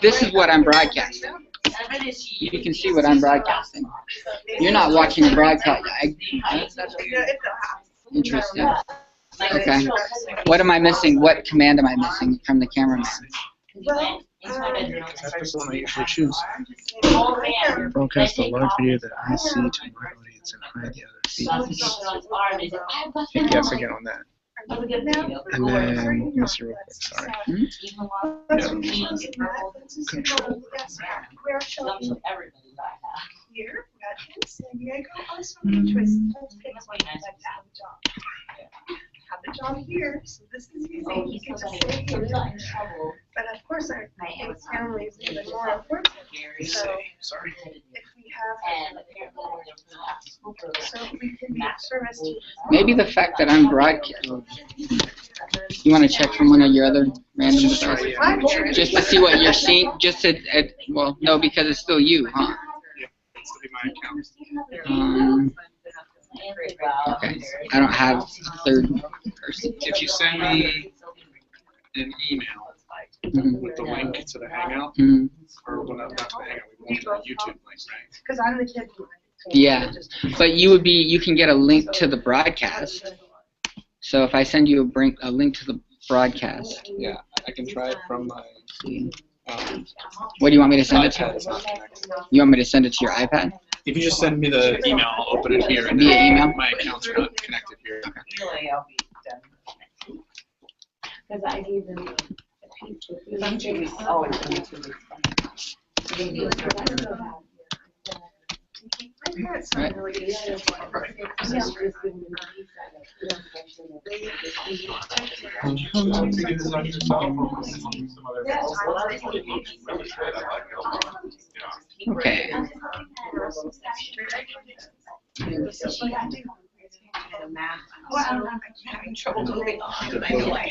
this is what I'm broadcasting. You can see what I'm broadcasting. You're not watching a broadcast. Interesting. Okay. What am I missing? What command am I missing from the cameraman? That's the one I usually choose. Broadcast a large video that I see to my audience and hide the other feeds. Hit yes again on that. And then, let me see real quick, sorry. Control. Here, we got in San Diego, also choices. Let's pick one like have the job here, so this is easy. You can just say here. But of course, our family is even more important. So if we have, so we can be of service to. Maybe the fact that I'm broadcasting. You want to check from one of your other random devices? Just to see what you're seeing? Just to, well, no, because it's still you, huh? Okay, I don't have a third person. If you send me an email with the link to the Hangout, or well, not to the Hangout, we want the YouTube link, right? Because I'm the kid. Yeah, but you can get a link to the broadcast. So if I send you a link to the broadcast. Yeah, I can try it from my. What do you want me to send it to? You want me to send it to your iPad? If you just send me the email, I'll open it here. And via email? My accounts are not connected here. Really, I'll be done. Because I gave them a piece of some 2 weeks. Oh, it's only 2 weeks. Okay. Well, I'm having trouble moving on. I don't want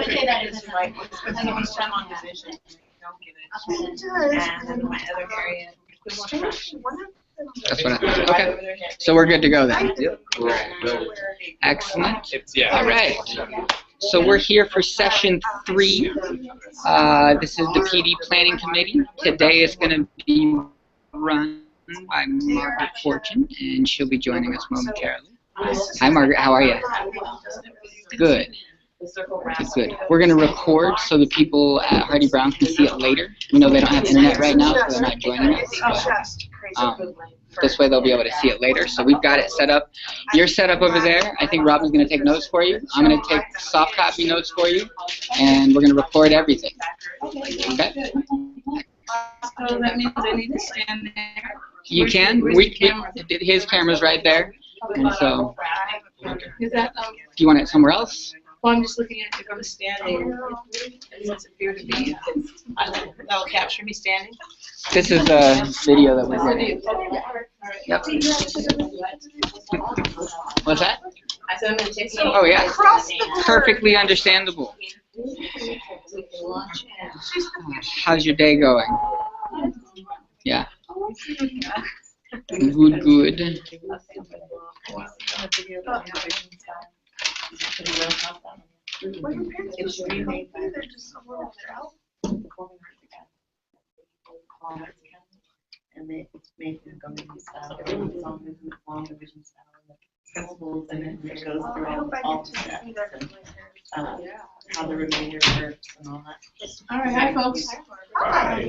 to say that it's like, I know I'm on division. Don't give it. And then my other area. That's what okay. So we're good to go then. Yep. Excellent. Yeah. All right. So we're here for session 3. This is the PD Planning Committee. Today is going to be run by Margaret Fortune, and she'll be joining us momentarily. Hi, Margaret. How are you? Good. Good. We're going to record so the people at Hardy Brown can see it later. We know they don't have internet right now, so they're not joining us. But, this way they'll be able to see it later. So we've got it set up. You're set up over there. I think Robin's going to take notes for you. I'm going to take soft copy notes for you, and we're going to record everything. Okay? So that means I need to stand there. You can. His camera's right there. And so, Is that, do you want it somewhere else? well, I'm just looking at if I'm standing. It doesn't appear to be, that'll capture me standing. This is a video that we're doing. Yep. What's that? I said I'm going to take some. Oh, yeah. Perfectly understandable. How's your day going? Yeah. Good, good. And it's made through government style, it's on long division style, principles, and then it goes through all the steps, and how the remainder works and all that. All right, hi folks. Hi.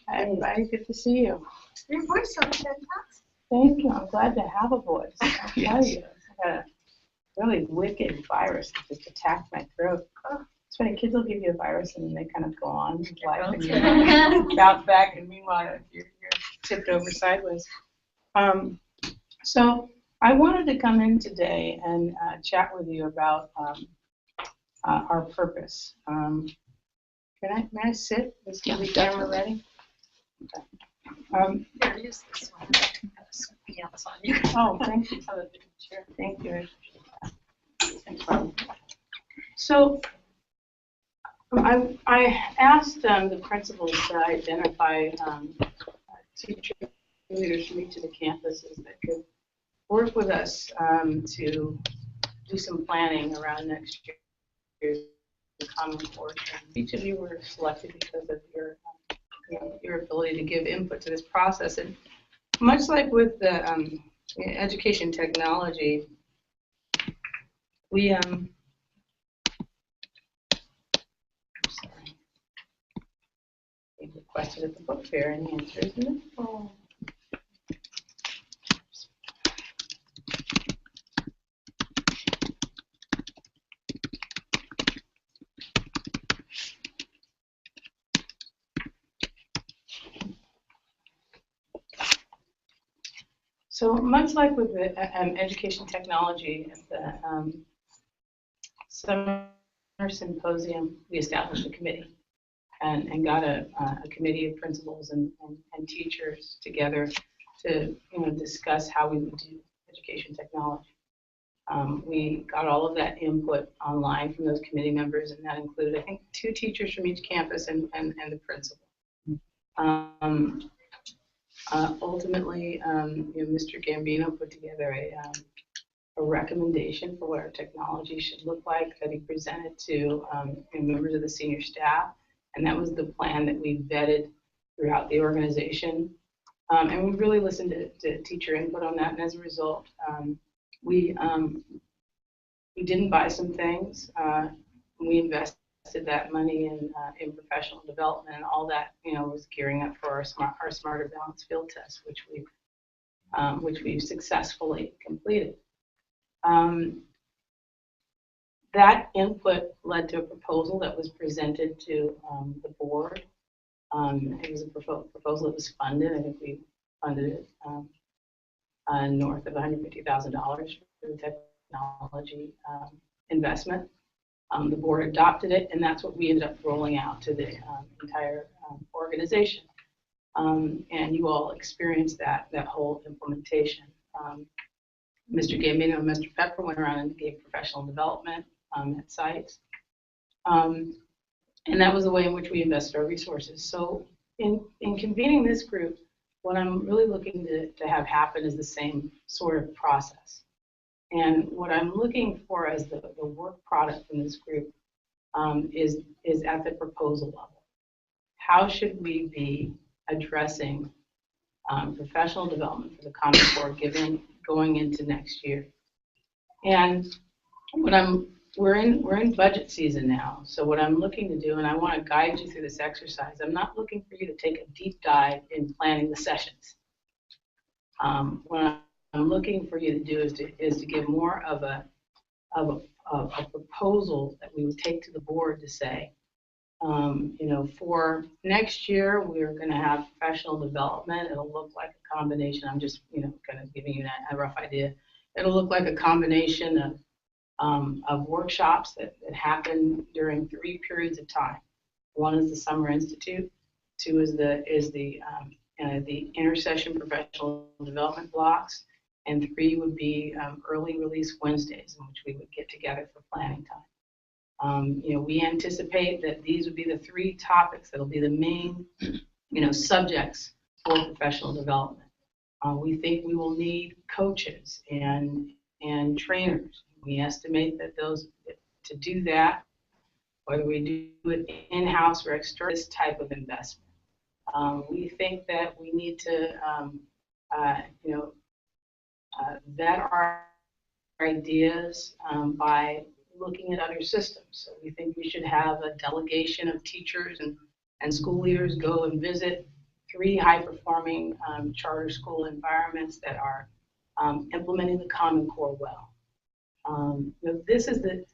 Hi everybody, good to see you. Your voice sounds fantastic. Thank you, I'm glad to have a voice. I'll tell you, I got a really wicked virus that just attacked my throat. It's funny, kids will give you a virus and then they kind of go on with life and you bounce back, and meanwhile you're tipped over sideways. So I wanted to come in today and chat with you about our purpose. May I sit? Is the camera ready? Okay. Oh, thank you for the chair. Thank you. So I asked the principals to identify teacher leaders from each of the campuses that could work with us to do some planning around next year's Common Core. Each of you were selected because of your your ability to give input to this process. And much like with the education technology, we we requested at the book fair, and the answer is no. So much like with the education technology at the summer symposium, we established a committee and got a committee of principals and teachers together to discuss how we would do education technology. We got all of that input online from those committee members, and that included, I think, 2 teachers from each campus and the principal. Ultimately, Mr. Gambino put together a recommendation for what our technology should look like that he presented to members of the senior staff, and that was the plan that we vetted throughout the organization. And we really listened to teacher input on that, and as a result, we didn't buy some things. We invested that money in professional development, and all that was gearing up for our Smarter Balance field test, which we've successfully completed. That input led to a proposal that was presented to the board. It was a proposal that was funded. I think we funded it north of $150,000 for the technology investment. The board adopted it, and that's what we ended up rolling out to the entire organization. And you all experienced that whole implementation. Mr. Gambino and Mr. Pepper went around and gave professional development at sites. And that was the way in which we invested our resources. So in convening this group, what I'm really looking to have happen is the same sort of process. And what I'm looking for as the work product from this group is at the proposal level. How should we be addressing professional development for the Common Core going into next year? And we're in budget season now, so what I'm looking to do, and I want to guide you through this exercise, I'm not looking for you to take a deep dive in planning the sessions. What I'm looking for you to do is to give more of a proposal that we would take to the board to say, for next year we're going to have professional development. It'll look like a combination. I'm just kind of giving you a rough idea. It'll look like a combination of workshops that happen during 3 periods of time. 1 is the Summer Institute. 2 is the intersession professional development blocks. And 3 would be early release Wednesdays, in which we would get together for planning time. We anticipate that these would be the 3 topics that'll be the main, subjects for professional development. We think we will need coaches and trainers. We estimate that to do that, whether we do it in-house or external, this type of investment. We think that we need to, vet our ideas by looking at other systems. So we think we should have a delegation of teachers and school leaders go and visit 3 high-performing charter school environments that are implementing the Common Core well. This is the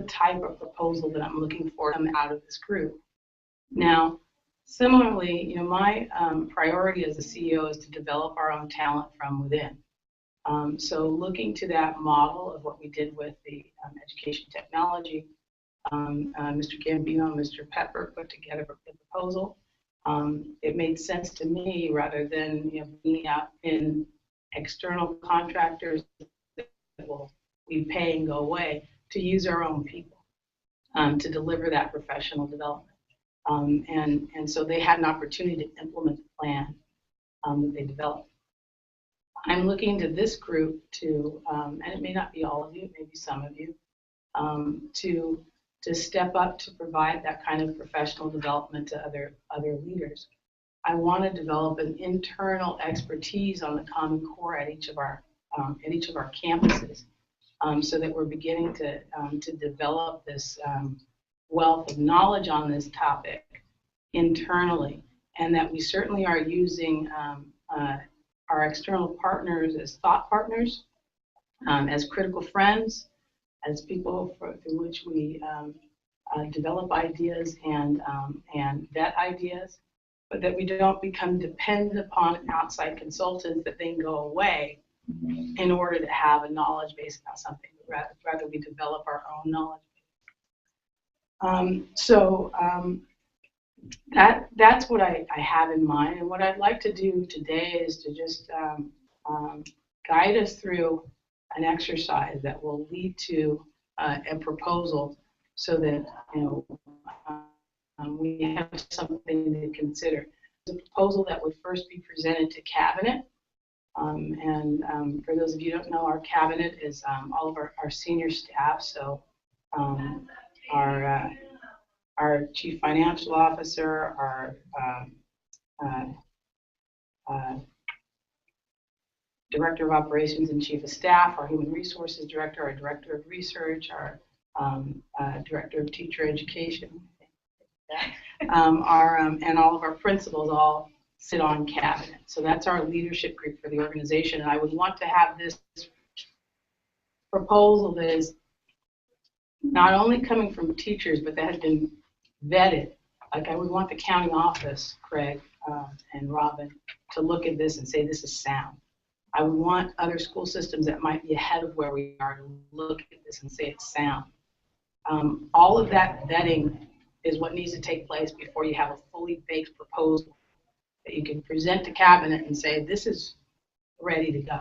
type of proposal that I'm looking for to come out of this group. Now, similarly, my priority as a CEO is to develop our own talent from within. So looking to that model of what we did with the education technology, Mr. Gambino and Mr. Pepper put together the proposal. It made sense to me, rather than being out in external contractors that we pay and go away, to use our own people to deliver that professional development. And so they had an opportunity to implement the plan that they developed. I'm looking to this group to, and it may not be all of you, it may be some of you, to to step up to provide that kind of professional development to other leaders. I want to develop an internal expertise on the Common Core at each of our campuses, so that we're beginning to develop this wealth of knowledge on this topic internally, and that we certainly are using our external partners as thought partners, as critical friends, as people through which we develop ideas and vet ideas, but that we don't become dependent upon outside consultants that then go away in order to have a knowledge base about something. Rather we develop our own knowledge base. That's what I have in mind, and what I'd like to do today is to just guide us through an exercise that will lead to a proposal, so that we have something to consider. It's a proposal that would first be presented to Cabinet, and for those of you who don't know, our Cabinet is all of our senior staff. So our Chief Financial Officer, our Director of Operations and Chief of Staff, our Human Resources Director, our Director of Research, our Director of Teacher Education, and all of our principals all sit on Cabinet. So that's our leadership group for the organization. And I would want to have this proposal that is not only coming from teachers, but that has been vetted. Like, I would want the county office, Craig and Robin, to look at this and say this is sound. I would want other school systems that might be ahead of where we are to look at this and say it's sound. All of that vetting is what needs to take place before you have a fully baked proposal that you can present to Cabinet and say this is ready to go.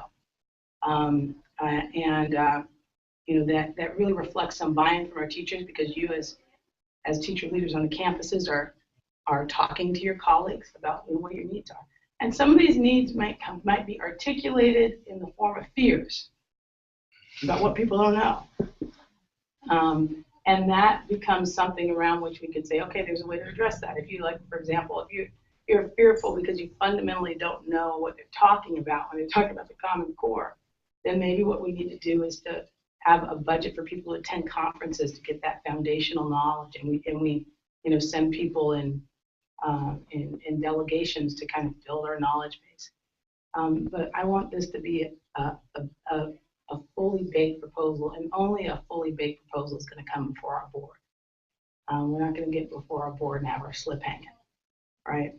That really reflects some buy-in from our teachers, because you as teacher leaders on the campuses are talking to your colleagues about what your needs are. And some of these needs might be articulated in the form of fears about what people don't know. And that becomes something around which we could say, okay, there's a way to address that. If you, like, for example, if you're fearful because you fundamentally don't know what they're talking about when they're talking about the Common Core, then maybe what we need to do is to have a budget for people to attend conferences to get that foundational knowledge, and we send people in delegations to kind of build our knowledge base. But I want this to be a fully baked proposal, and only a fully baked proposal is going to come before our board. We're not going to get before our board and have our slip hanging, right?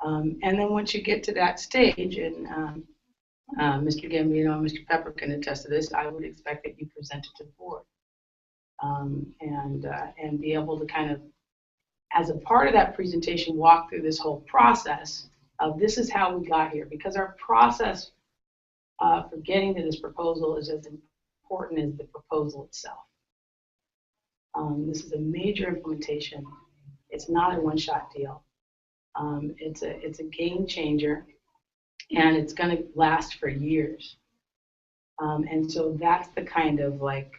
And then once you get to that stage, and Mr. Gambino and Mr. Pepper can attest to this, I would expect that you present it to the board, and be able to kind of, as a part of that presentation, walk through this whole process of this is how we got here, because our process for getting to this proposal is as important as the proposal itself. This is a major implementation. It's not a one-shot deal. It's a game changer, and it's going to last for years. And so that's the kind of, like,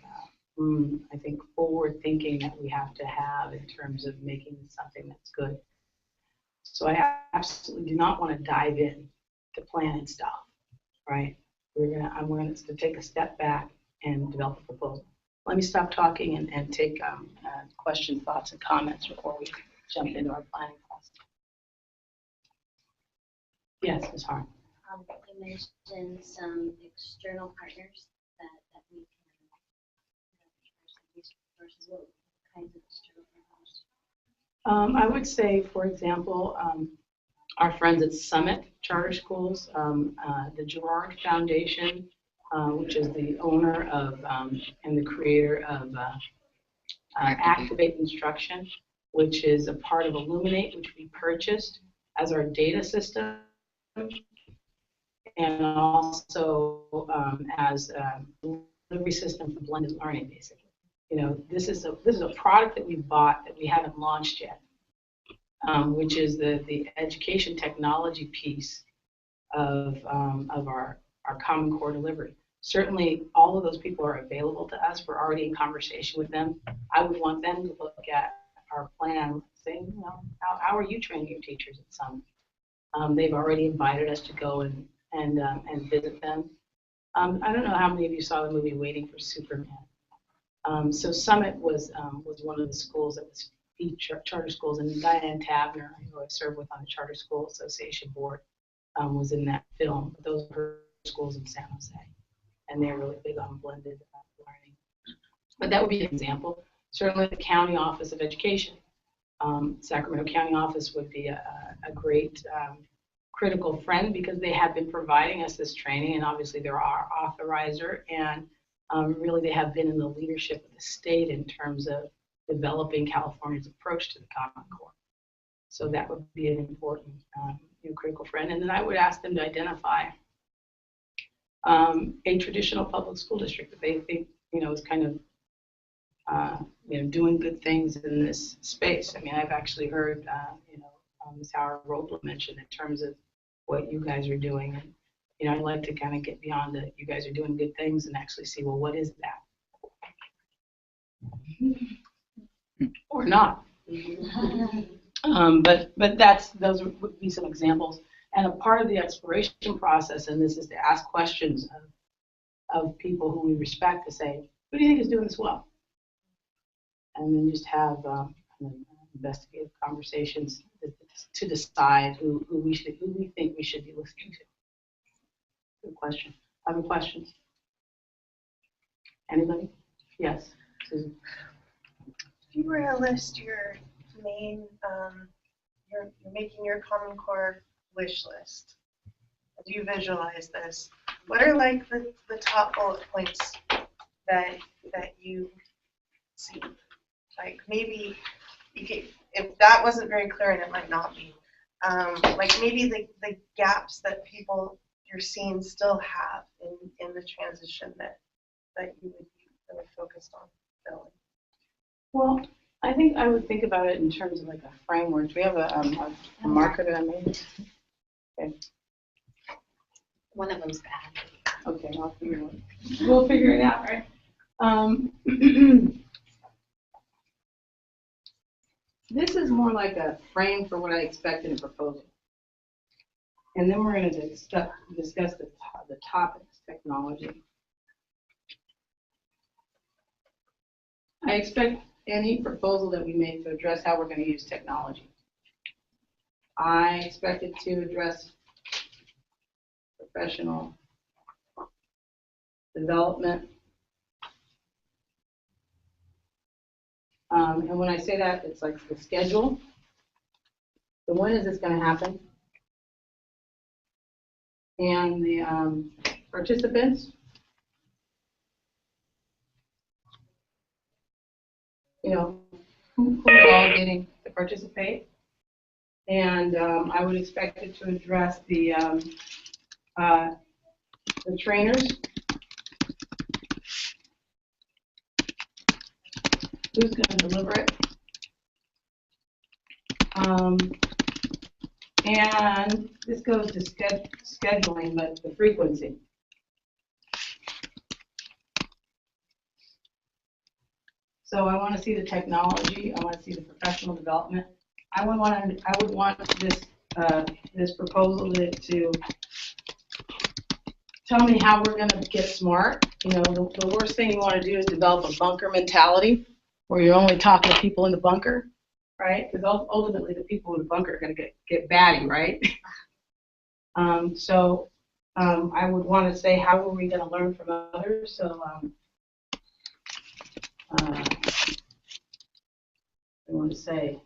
I think, forward thinking that we have to have in terms of making something that's good. So I absolutely do not want to dive in to planning stuff, right? I'm going to take a step back and develop a proposal. Let me stop talking and take questions, thoughts, and comments before we jump into our planning process. Yes, Ms. Hart. You mentioned some external partners that we can resources. What kinds of external partners? I would say, for example, our friends at Summit Charter Schools, the Girard Foundation, which is the owner of and the creator of Activate Instruction, which is a part of Illuminate, which we purchased as our data system, and also as a delivery system for blended learning, basically. This is a product that we bought that we haven't launched yet, which is the education technology piece of our Common Core delivery. certainly all of those people are available to us. We're already in conversation with them. I would want them to look at our plan, saying, you know, how are you training your teachers at Summit? They've already invited us to go and visit them. I don't know how many of you saw the movie Waiting for Superman. So Summit was one of the schools that was charter schools, and Diane Tavner, who I served with on the Charter School Association board, was in that film. Those were her schools in San Jose, and they're really big on blended learning. But that would be an example. Certainly the County Office of Education. Sacramento County Office would be a great critical friend because they have been providing us this training, and obviously they're our authorizer, and really they have been in the leadership of the state in terms of developing California's approach to the Common Core. So that would be an important critical friend. And then I would ask them to identify a traditional public school district that they think is kind of doing good things in this space. I mean, I've actually heard Ms. Howard Robles mention in terms of what you guys are doing. And I'd like to kind of get beyond that. You guys are doing good things and actually see, well, what is that? Or not. But those would be some examples. And a part of the exploration process, and this is to ask questions of people who we respect, to say, who do you think is doing this well? And then just have investigative conversations to decide who we think we should be listening to. Good question. Other questions? Anybody? Yes, Susan. If you were to list your main, you're making your Common Core wish list. As you visualize this, what are like the top bullet points that you see? Like maybe you could, if that wasn't very clear, and it might not be, like maybe the gaps that people you're seeing still have in the transition that you would be really focused on filling. Well, I think I would think about it in terms of like a framework. Do we have a marker that I made? Okay. One of them's bad. Okay, we'll figure it out, right? This is more like a frame for what I expect in a proposal. And then we're going to discuss the topics, technology. I expect any proposal that we make to address how we're going to use technology. I expect it to address professional development. And when I say that, it's like the schedule. So when is this going to happen? And the participants. Who's all getting to participate. And I would expect it to address the trainers. Who's going to deliver it? And this goes to scheduling, but the frequency. So I want to see the technology. I want to see the professional development. I would want this proposal to tell me how we're going to get smart. The worst thing you want to do is develop a bunker mentality, where you're only talking to people in the bunker, right? Because ultimately the people in the bunker are going to get batty, right? So I would want to say, how are we going to learn from others? So I want to say,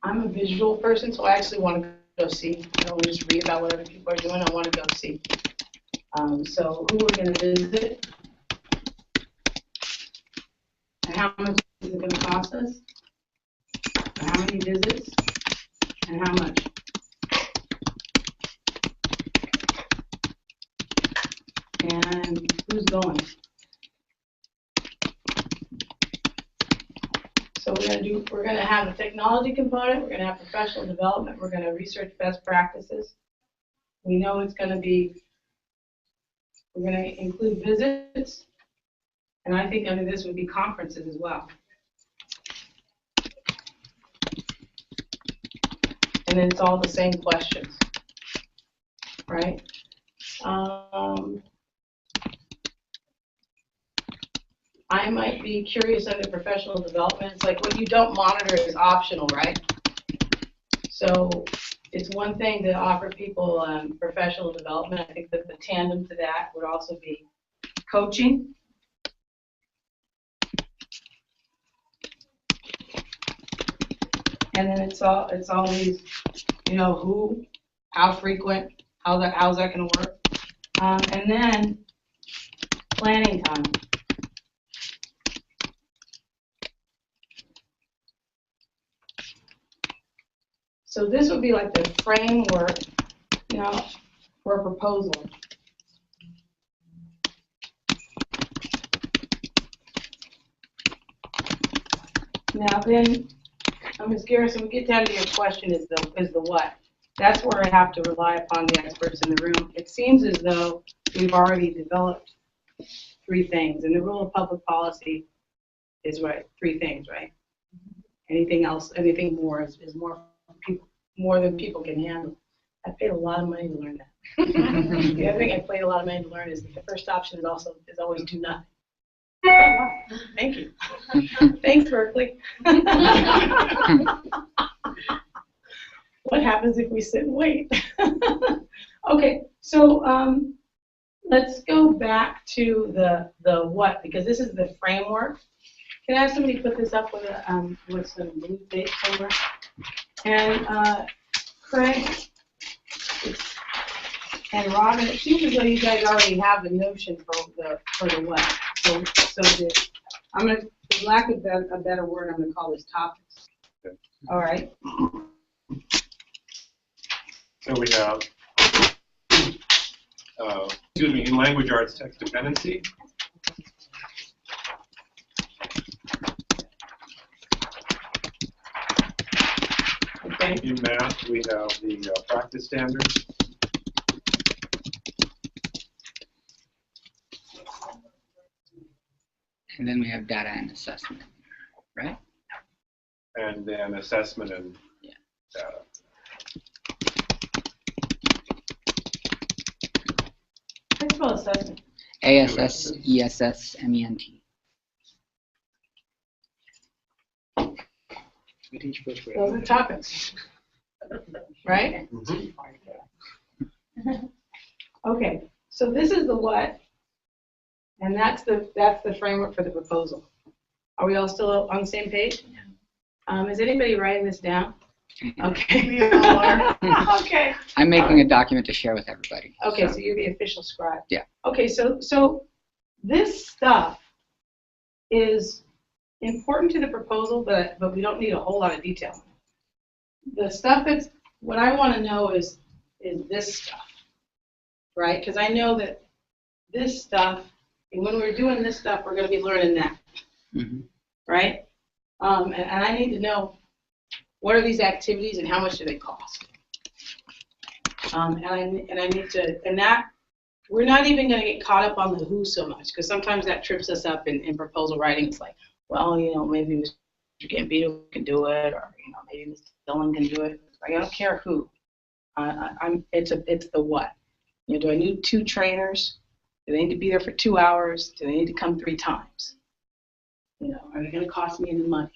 I'm a visual person, so I actually want to go see. I don't just read about what other people are doing. I want to go see. So who we're going to visit, and how much is it going to cost us, and how many visits, and how much. And who's going. we're gonna have a technology component, we're gonna have professional development, we're gonna research best practices. We know it's gonna be, we're gonna include visits, and I think under this would be conferences as well. And then it's all the same questions, right? I might be curious under professional development. It's like what you don't monitor is optional, right? So it's one thing to offer people professional development. I think that the tandem to that would also be coaching. And then it's always, you know, who, how frequent, how's that going to work? And then planning time. So this would be like the framework, you know, for a proposal. Now then, Ms. Garrison, we get down to your question is the what. That's where I have to rely upon the experts in the room. It seems as though we've already developed 3 things, and the rule of public policy is right, 3 things, right? Anything else, anything more is more than people can handle. I paid a lot of money to learn that. The other thing I paid a lot of money to learn is that the first option is always do nothing. Thank you. Thanks, Berkeley. What happens if we sit and wait? Okay, so let's go back to the what, because this is the framework. Can I have somebody put this up with some blue tape somewhere? And Craig and Robin, it seems as though you guys already have the notion for the what. So I'm gonna, for lack of a better word, I'm gonna call this topics. Okay. All right. So we have, in language arts text dependency. Okay. In math, we have the practice standards. And then we have data and assessment, right? And then assessment and data. How do you spell assessment? ASS, ESS, MENT. We teach first grade. Those are topics, right? Okay, so this is the what, and that's the framework for the proposal. Are we all still on the same page? Is anybody writing this down? Okay. We all are. Okay. I'm making a document to share with everybody. Okay, so you're the official scribe. Yeah. Okay, so this stuff is important to the proposal, but we don't need a whole lot of detail. The stuff that's, what I want to know is this stuff, right? Because I know that this stuff, and when we're doing this stuff, we're going to be learning that, right? And I need to know what are these activities and how much do they cost. And I need to, and that, we're not even going to get caught up on the who so much, because sometimes that trips us up in proposal writing. It's like, well, you know, maybe Mr. Gambino can do it, or you know, maybe Mr. Dillon can do it. I don't care who. It's the what. You know, do I need 2 trainers? Do they need to be there for 2 hours? Do they need to come 3 times? You know, are they going to cost me any money?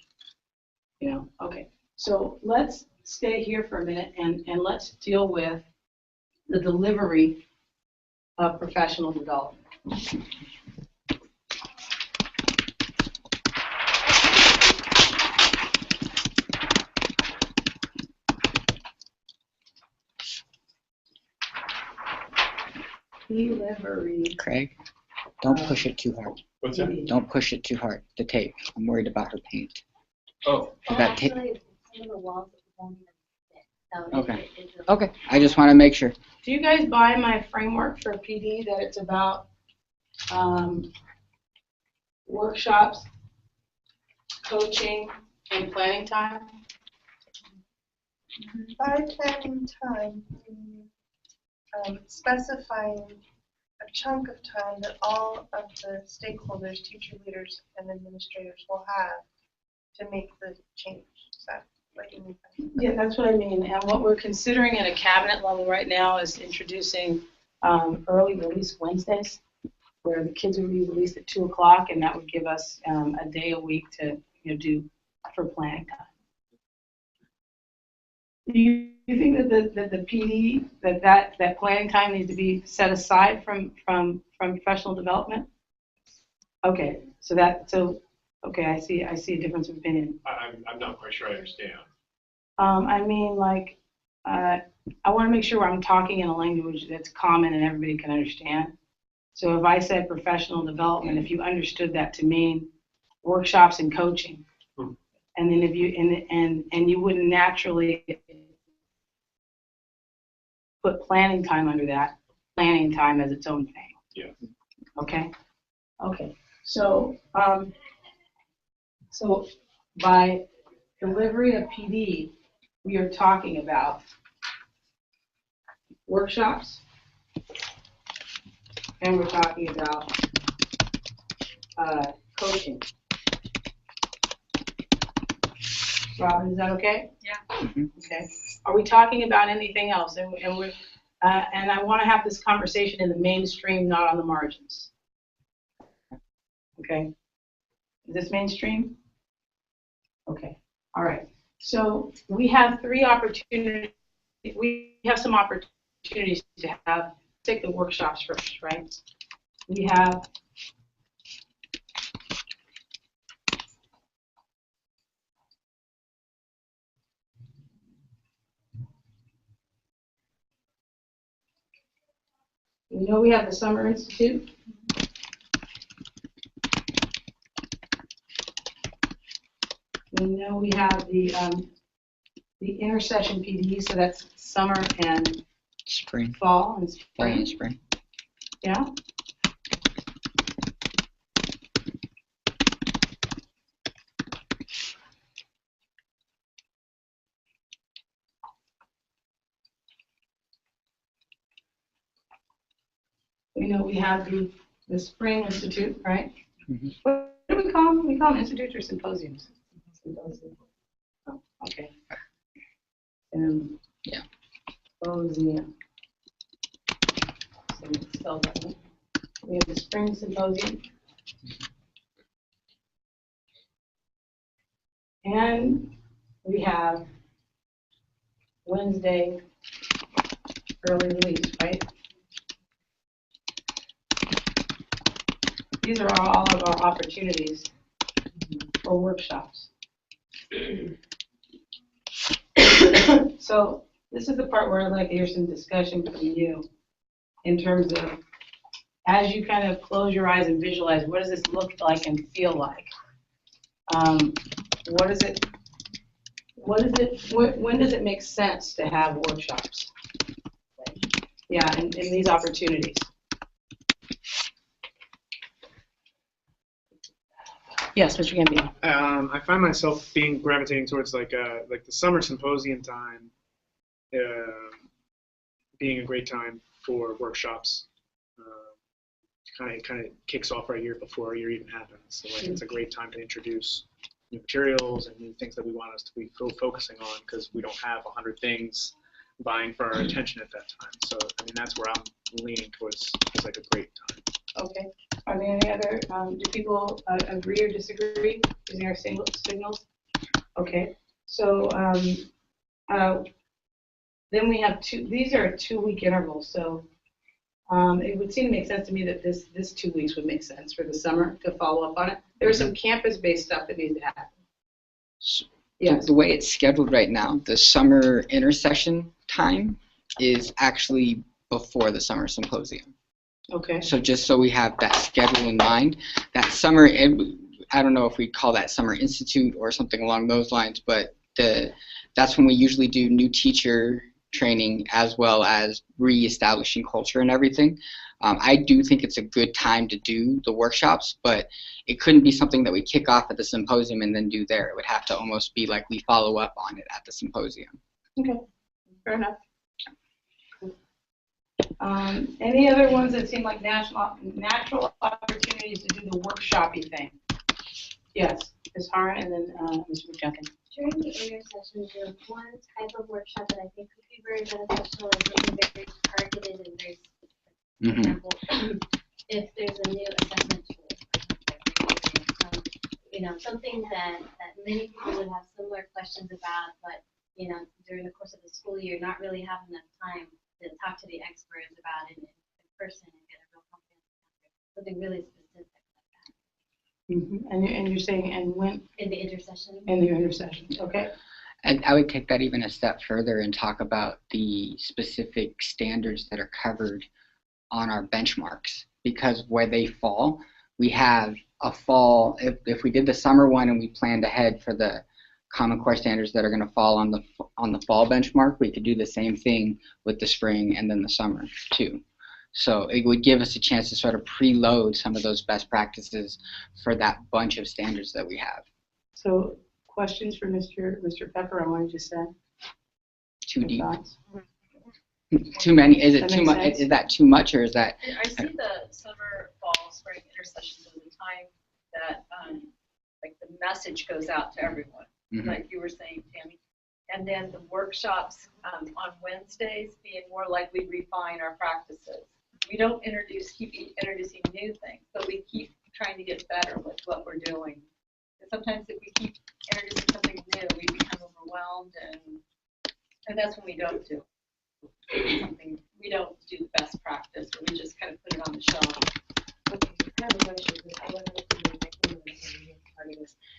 You know, okay. So let's stay here for a minute and let's deal with the delivery of professional development. Delivery. Craig, don't push it too hard. What's that? Don't push it too hard, the tape. I'm worried about her paint. Oh, Is that tape? Actually, some of the walls won't even fit. So Okay. it's Okay, I just want to make sure. Do you guys buy my framework for PD that it's about workshops, coaching, And planning time? By planning time, specifying a chunk of time that all of the stakeholders, teacher leaders, and administrators will have to make the change. Is that what you mean? Yeah, that's what I mean. And what we're considering at a cabinet level right now is introducing early release Wednesdays, where the kids would be released at 2 o'clock, and that would give us a day a week to do for planning time. Do you think that the PD that planning time needs to be set aside from professional development? Okay, okay, I see a difference of opinion. I'm not quite sure I understand. I mean, like, I want to make sure I'm talking in a language that's common and everybody can understand. So if I said professional development, if you understood that to mean workshops and coaching, and then if you and you wouldn't naturally put planning time under that, planning time as its own thing. Yeah. Okay. Okay. So so by delivery of PD, we are talking about workshops, and we're talking about coaching. Robin, is that okay? Yeah. Mm-hmm. Okay. Are we talking about anything else? And I want to have this conversation in the mainstream, not on the margins. Okay. Is this mainstream? Okay. All right. So we have 3 opportunities. We have some opportunities to take the workshops first, right? We have we have the Summer Institute. We know we have the intercession PD, so that's summer and Spring. fall and Fall spring. and spring. Yeah. We know we have the Spring Institute, right? Mm-hmm. What do we call them? We call them institutes or symposiums? Symposium. Oh, okay. Yeah. Symposium. So let's spell that one. We have the Spring Symposium. And we have Wednesday early release, right? These are all of our opportunities for workshops. So this is the part where I'd like to hear some discussion from you in terms of, as you kind of close your eyes and visualize, what does this look like and feel like? When does it make sense to have workshops? Yeah, in these opportunities. Yes, Mr. Gambino. I find myself gravitating towards like the summer symposium time, being a great time for workshops. Kind of kicks off right here before a year even happens. So like it's a great time to introduce new materials and new things that we want us to be focusing on, because we don't have 100 things vying for our attention at that time. So I mean that's where I'm leaning towards. It's like a great time. Okay. Are there any other, do people agree or disagree using our signals? Okay. So then we have these are 2-week intervals. So it would seem to make sense to me that this 2 weeks would make sense for the summer to follow up on it. There's some campus-based stuff that needs to happen. Yes. The way it's scheduled right now, the summer intercession time is actually before the summer symposium. Okay. So just so we have that schedule in mind, that summer, I don't know if we call that Summer Institute or something along those lines, but that's when we usually do new teacher training as well as re-establishing culture and everything. I do think it's a good time to do the workshops, but it couldn't be something that we kick off at the symposium and then do there. It would have to almost be like we follow up on it at the symposium. Okay, fair enough. Any other ones that seem like natural opportunities to do the workshop-y thing? Yes, Ms. Hara and then Mr. McJunkin. During the intersession, there's one type of workshop that I think could be very beneficial and something very targeted and very specific. For example, if there's a new assessment tool, something that many people would have similar questions about, but during the course of the school year, not really have enough time to talk to the experts about it in person and get a real comprehensive answer. Something really specific like that. And you're saying, and when? In the intersession. In the intersession, okay. And I would take that even a step further and talk about the specific standards that are covered on our benchmarks, because where they fall, we have a fall, if we did the summer one and we planned ahead for the Common Core standards that are going to fall on the fall benchmark, we could do the same thing with the spring and then the summer too. So it would give us a chance to sort of preload some of those best practices for that bunch of standards that we have. So questions for Mr. Pepper on what you just said? Too deep. Too many? Is it That too makes much? sense. Is that too much, or is that? I see the summer, fall, spring intersessions as a time that like the message goes out to everyone, like you were saying, Tammy. And then the workshops on Wednesdays being more like we refine our practices. We don't keep introducing new things, but we keep trying to get better with what we're doing. And sometimes if we keep introducing something new, we become overwhelmed, and that's when we don't do something. We don't do the best practice, or we just kind of put it on the shelf. Okay, I have a question.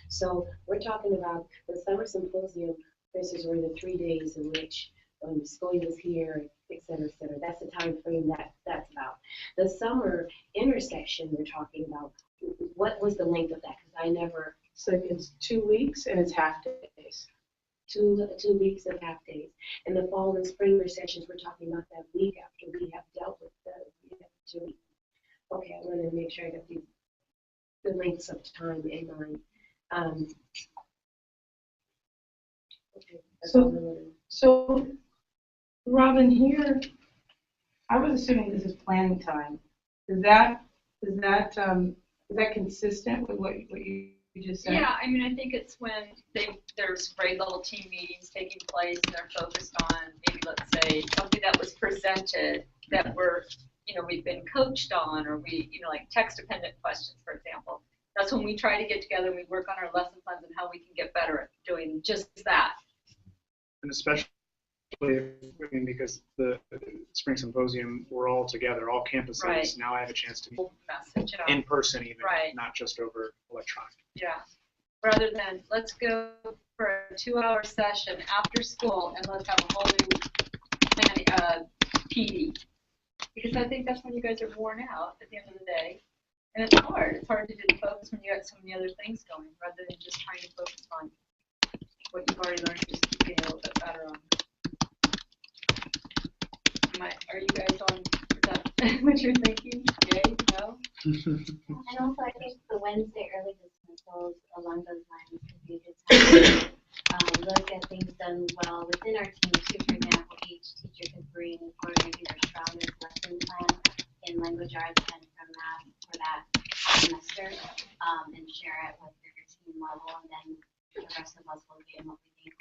So we're talking about the summer symposium. This is where the 3 days in which Scully was here, et cetera, et cetera. That's the time frame that's about. The summer intersection we're talking about, what was the length of that? Because I never. So it's 2 weeks and it's half days. 2 weeks and half days. And the fall and spring sessions, we're talking about that week after we have dealt with the 2 weeks. Okay, I wanted to make sure I got the lengths of time in mind. Okay, so Robin, here, I was assuming this is planning time. Is that consistent with what you just said? Yeah, I mean, I think it's when there's grade level team meetings taking place and they're focused on maybe, let's say, something that was presented that we've been coached on, or like text dependent questions, for example. That's when we try to get together and we work on our lesson plans and how we can get better at doing just that. And especially, because the spring symposium, we're all together, all campuses. Right. Now I have a chance to meet Message, in person even, right. not just over electronic. Yeah. Rather than let's go for a 2-hour session after school and let's have a whole new PD. Because I think that's when you guys are worn out at the end of the day. And it's hard. It's hard to do the focus when you got so many other things going, rather than just trying to focus on what you've already learned, just keep getting a little bit better on. Are you guys on? Is that what you're thinking? Yay? No? And also, I think the Wednesday early dismissals along those lines could be a good time to look at things done well within our team too. For example, each teacher could bring or maybe their strongest lesson plan in language arts and from math for that semester, and share it with their team level, and then the rest of us will be in what we think.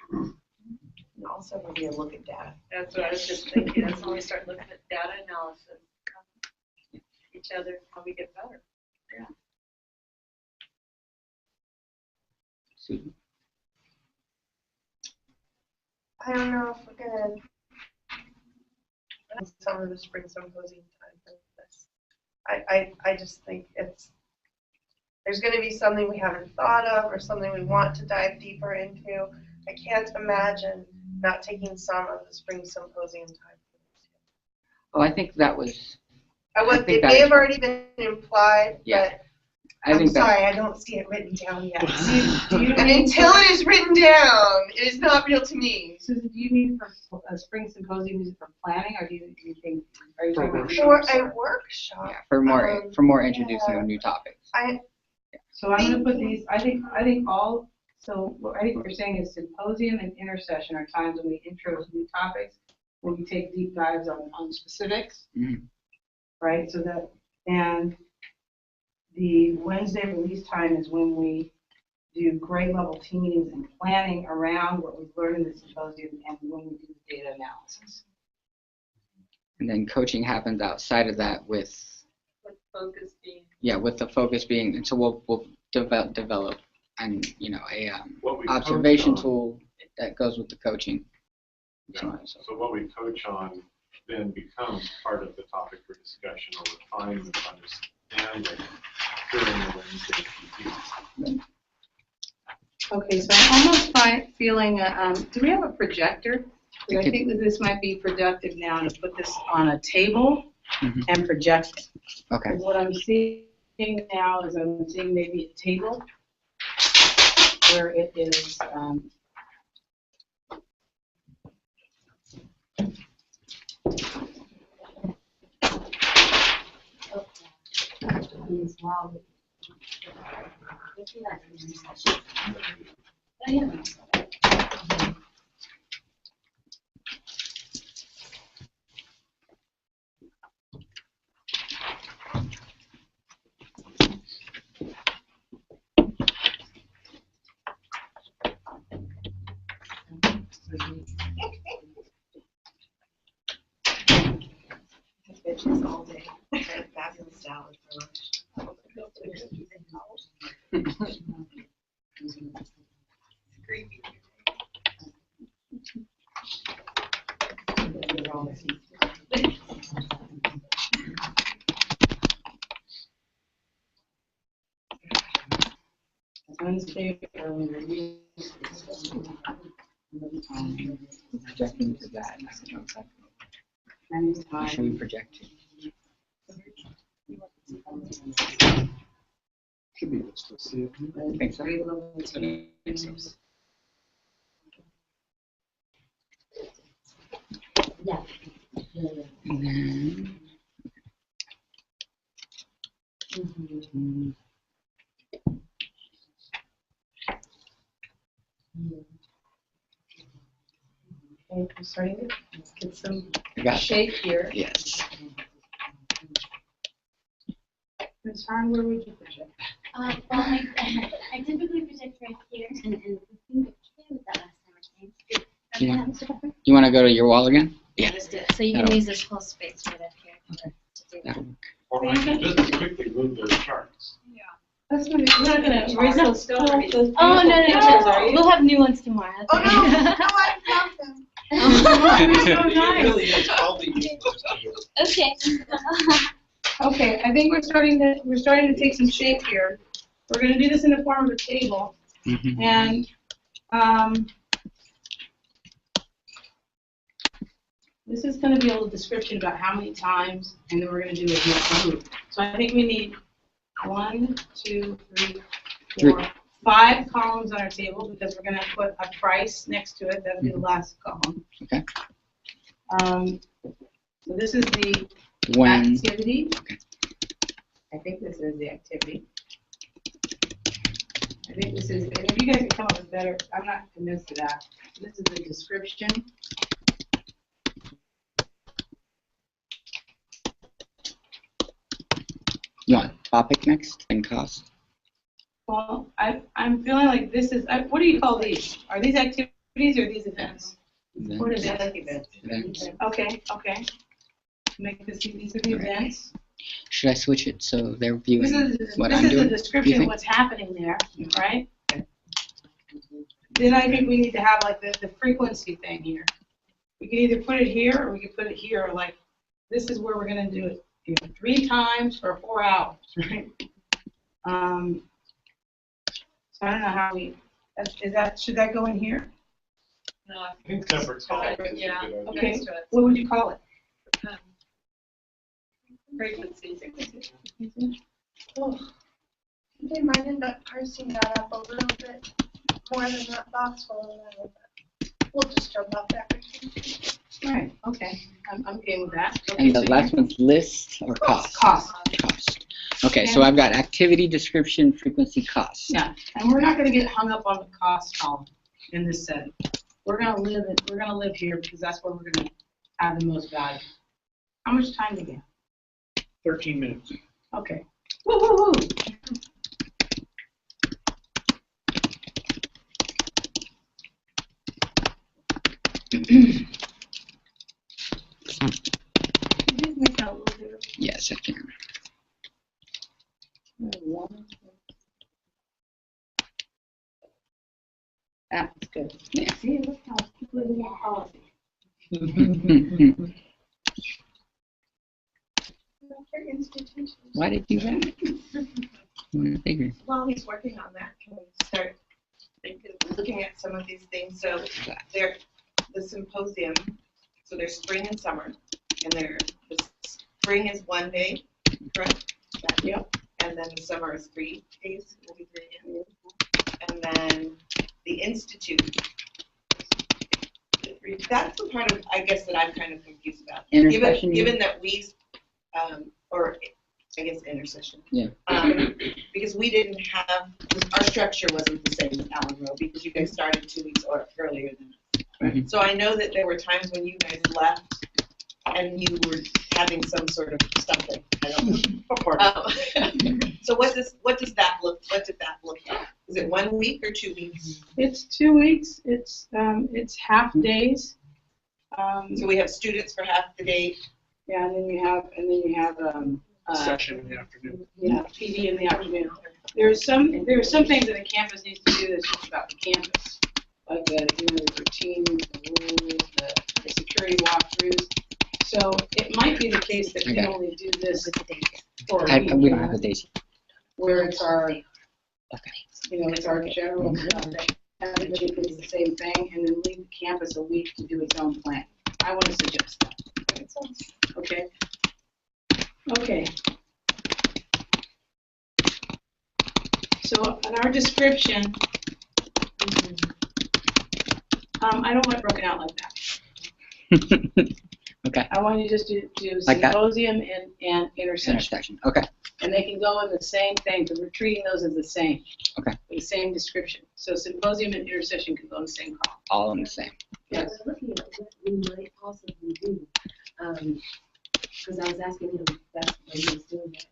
Also, maybe a look at data. That's what I was just thinking. That's when we start looking at data analysis, each other, how we get better. Yeah. Susan. I don't know if we're gonna some of the spring symposium time for this. I just think there's going to be something we haven't thought of or something we want to dive deeper into. I can't imagine not taking some of the spring symposium time for this. Oh, I think that was. It may have already been implied, Yeah. but I'm sorry, I don't see it written down yet. And until it is written down, it is not real to me. Susan, do you mean for a spring symposium, is it for planning, or do you think? Are you talking about? For a workshop. Yeah, for more introducing of new topics. So I'm gonna put these, I think all, so I think what you're saying is symposium and intercession are times when we intro new topics, when we take deep dives on specifics, right? So that, and the Wednesday release time is when we do grade level team meetings and planning around what we've learned in the symposium and when we do the data analysis. And then coaching happens outside of that with focus being. Yeah, with the focus being, and so we'll develop and a What we observation coach on- tool that goes with the coaching. Yeah. So what we coach on then becomes part of the topic for discussion over time and understanding during the Wednesday meetings. Okay, so I'm almost feeling, do we have a projector? Because I think that this might be productive now to put this on a table and project it. Okay. What I'm seeing now is I'm seeing maybe a table where it is, Bitches all day. Fabulous salad for lunch. Creepy. Wednesday early review. Projecting to that. And Should we project to? Should be this to see. I think so. grade level teams. And then, Okay, I'm starting to get some I got shape here. yes. Ms. Harn, where would you project? Well, I typically project right here, and I think it came with that last time I came. Yeah. You want to go to your wall again? Yeah. Let's do it. So you can That'll use this whole space right up here to do that. That'll work. Or I can just as quickly move those charts. That's what we're not gonna erase those those Oh, no, beautiful pictures, are no. you? We'll have new ones tomorrow. Oh, no, no, I love them. So It nice. really is probably useless to you. Okay. Okay, I think we're starting to take some shape here. We're gonna do this in the form of a table, and this is gonna be a little description about how many times, and then we're gonna do a group. So I think we need 1, 2, 3, 4, 5 columns on our table because we're gonna put a price next to it. That'll be the last column. Okay. So this is the When activity. Okay. I think this is the activity. I think this is, and if you guys can come up with better, I'm not convinced of that. This is the description. you want topic next and cost? Well, I'm feeling like this is, what do you call these? Are these activities or these events? What is it? Events. Okay, okay. Make this, these are the events. Should I switch it so they're viewing This what is I'm the doing? description of think? what's happening there, right? Then I think we need to have like the frequency thing here. We can either put it here or we can put it here, like this is where we're gonna do it 3 times for 4 hours, right? So I don't know how should that go in here? No, I think separate columns is a Yeah. good idea. Okay, Next to it. what would you call it? Frequencies. Oh, they might end up parsing that up a little bit more than that box full of that. We'll just jump off that one. Right, okay, I'm game with that. Okay, And the so last you're- one's list or cost? Cost. Cost. Okay, so I've got activity, description, frequency, cost. Yeah, and we're not gonna get hung up on the cost column in this setting. We're gonna live here because that's where we're gonna add the most value. How much time do we have? 13 minutes. Okay. Woo, woo, woo. Yes, I can. That's good. Yeah. See, look how people live in policy. Your institution. Why did you do that? Figure. While he's working on that, can we start looking at some of these things? So there, the symposium, so there's spring and summer, and the spring is 1 day, correct? Yep. And then the summer is 3 days, will be 3 days. And then the institute. That's the part of, I guess, that I'm kind of confused about. Intercession, Given that we, or I guess intercession. Yeah. Because we didn't have, our structure wasn't the same with Allen Rowe because you guys started 2 weeks earlier than us. Mhm. So I know that there were times when you guys left and you were having some sort of something. I don't know. So what did that look like? Is it 1 week or 2 weeks? It's 2 weeks. It's half days. So we have students for half the day. Yeah, and then you have Session in the afternoon. yeah, PD in the afternoon. There are some things that a campus needs to do that's just about the campus, like the routines, the rules, the security walkthroughs. So it might be the case that we Okay. only do this for a week, We don't have the days. where it's our, Okay. it's our general stuff that everybody does the same thing, and then leave the campus a week to do its own plan. I want to suggest that. Okay. Okay. So in our description, I don't want it broken out like that. Okay. I want you to just do Like that? symposium and intersection. Intersection. Okay. And they can go in the same thing, because we're treating those as the same. Okay. The same description. So symposium and intersection can go in the same column. All in the same. Yeah, I was looking at what we might possibly do, because I was asking him that's when he was doing that.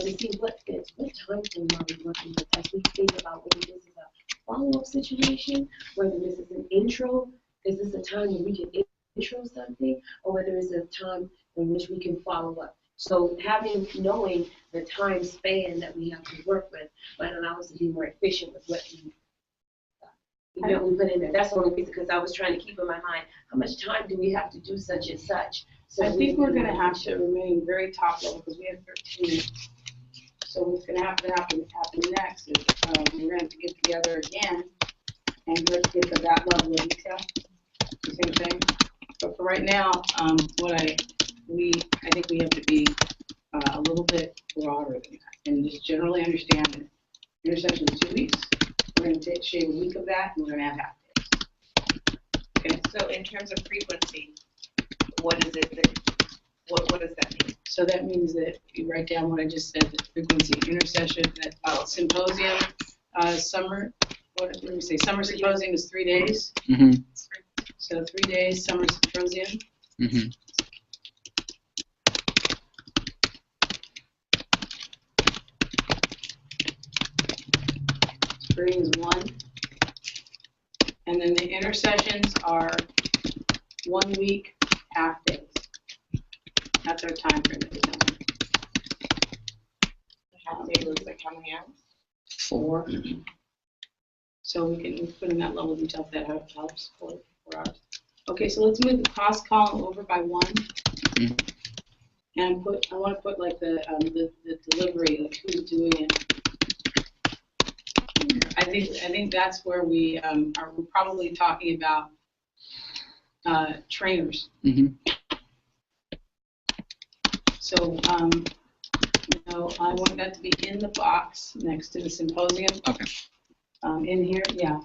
To see what fits, what time frame are we working with as we think about whether this is a follow-up situation, whether this is an intro, is this a time when we can intro something, or whether it's a time in which we can follow up. So knowing the time span that we have to work with might allow us to be more efficient with what we put in there. That's the only reason, because I was trying to keep in my mind, how much time do we have to do such and such? So I think we're going to have to remain very top level, because we have 13 minutes. So what's going to happen next is we're going to have to get together again and get to that level of detail. The same thing. But for right now, I think we have to be a little bit broader than that, and just generally understand that intersection is 2 weeks. We're going to shave a week of that, and we're going to have half days. Okay. So in terms of frequency, what is it that, what does that mean? So that means that you write down what I just said, the frequency, intercession, that symposium, summer, what did we say? Summer symposium is 3 days. Mm-hmm. So 3 days, summer symposium. Mm-hmm. Spring is 1. And then the intercessions are 1 week, half days. That's our time frame. Half day looks like how many hours? 4. So we can put in that level of detail if that helps. 4 hours. Okay, so let's move the cost column over by 1. Mm-hmm. And I want to put like the delivery, like who's doing it. I think that's where we are probably talking about trainers. Mm-hmm. So I want that to be in the box next to the symposium. Okay. In here, yeah.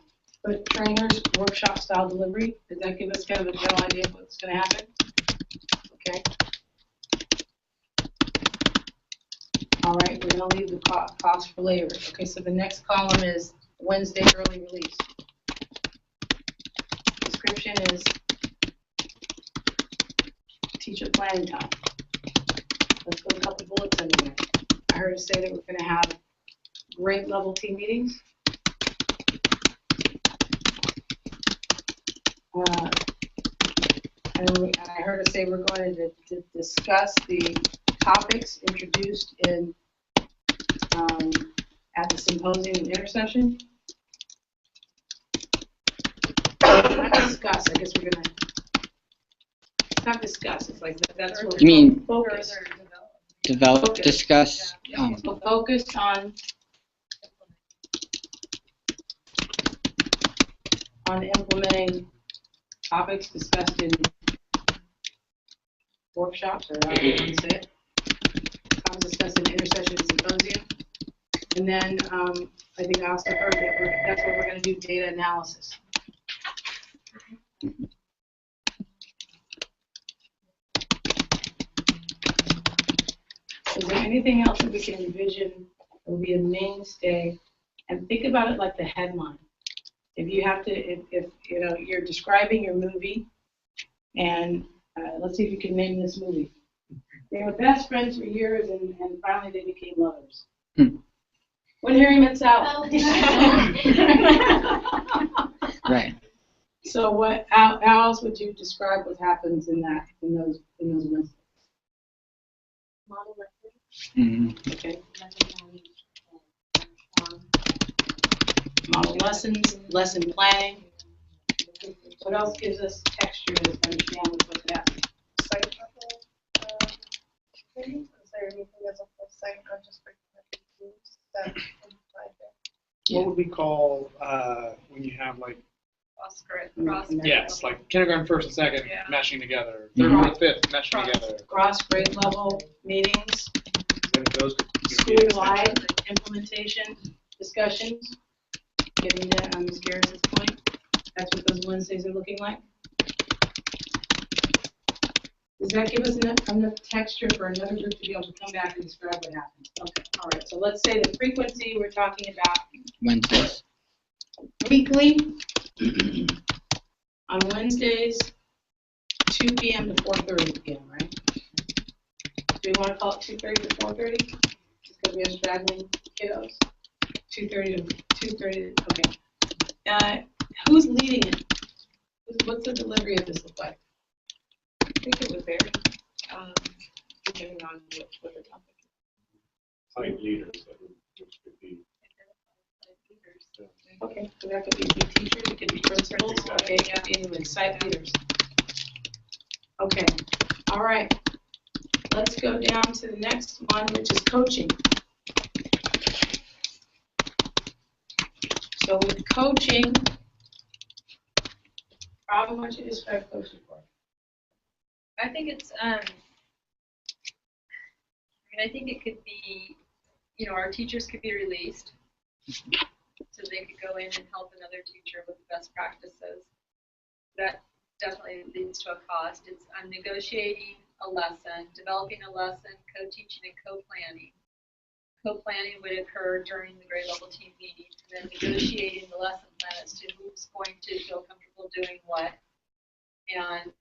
put trainers, workshop style delivery. Does that give us kind of a general idea of what's going to happen? Okay. All right, we're going to leave the cost for labor. Okay, so the next column is Wednesday early release. Description is teacher planning time. Let's put a couple bullets in there. I heard us say that we're going to have grade level team meetings. And I heard us say we're going to discuss the topics introduced in at the symposium and intercession. Not discuss. I guess we're gonna. It's not discuss. It's like that's what You mean focus. develop, Focus. discuss. So focus on implementing topics discussed in workshops, or however you want to say it. Topics discussed in intercession and symposium. And then I think I also heard that that's where we're going to do data analysis. Is there anything else that we can envision that will be a mainstay? And think about it like the headline. If you have to, if you know, you're describing your movie, and let's see if you can name this movie. They were best friends for years, and finally they became lovers. When Harry Met Sally. Right. So what? How else would you describe what happens in those Wednesdays? Model lessons. Mm-hmm. Okay. Lesson planning, Model lessons, lesson planning. What else gives us texture to understand what's happening? Site level, maybe? Is there anything as a full site, not just for teams that apply there? What would we call when you have like Cross like kindergarten first and second Yeah. meshing together, Mhm. third fourth fifth meshing together. Cross grade level meetings, Then those could, you know, be an school-wide extension. implementation discussions. Getting to Ms. Garrett's point, that's what those Wednesdays are looking like. Does that give us enough texture for another group to be able to come back and describe what happened? Okay, all right. So let's say the frequency we're talking about Wednesdays. weekly on Wednesdays, 2 p.m. to 4:30 p.m. Right? Do we want to call it 2:30 to 4:30? Just because we have straggling kiddos. 2:30 to 2:30. Okay. Who's leading it? What's the delivery of this look like? I think it would vary, depending on what the topic is. Site leaders, which could be. Okay, so that could be teachers, it could be principals, okay, it could be anyway, site leaders. Okay, all right. Let's go down to the next one, which is coaching. So with coaching, how much you describe coaching for? I think it's, I think it could be, our teachers could be released. So they could go in and help another teacher with best practices. That definitely leads to a cost. It's negotiating a lesson, developing a lesson, co-teaching and co-planning. Co-planning would occur during the grade level team meeting, and then negotiating the lesson plan as to who's going to feel comfortable doing what. And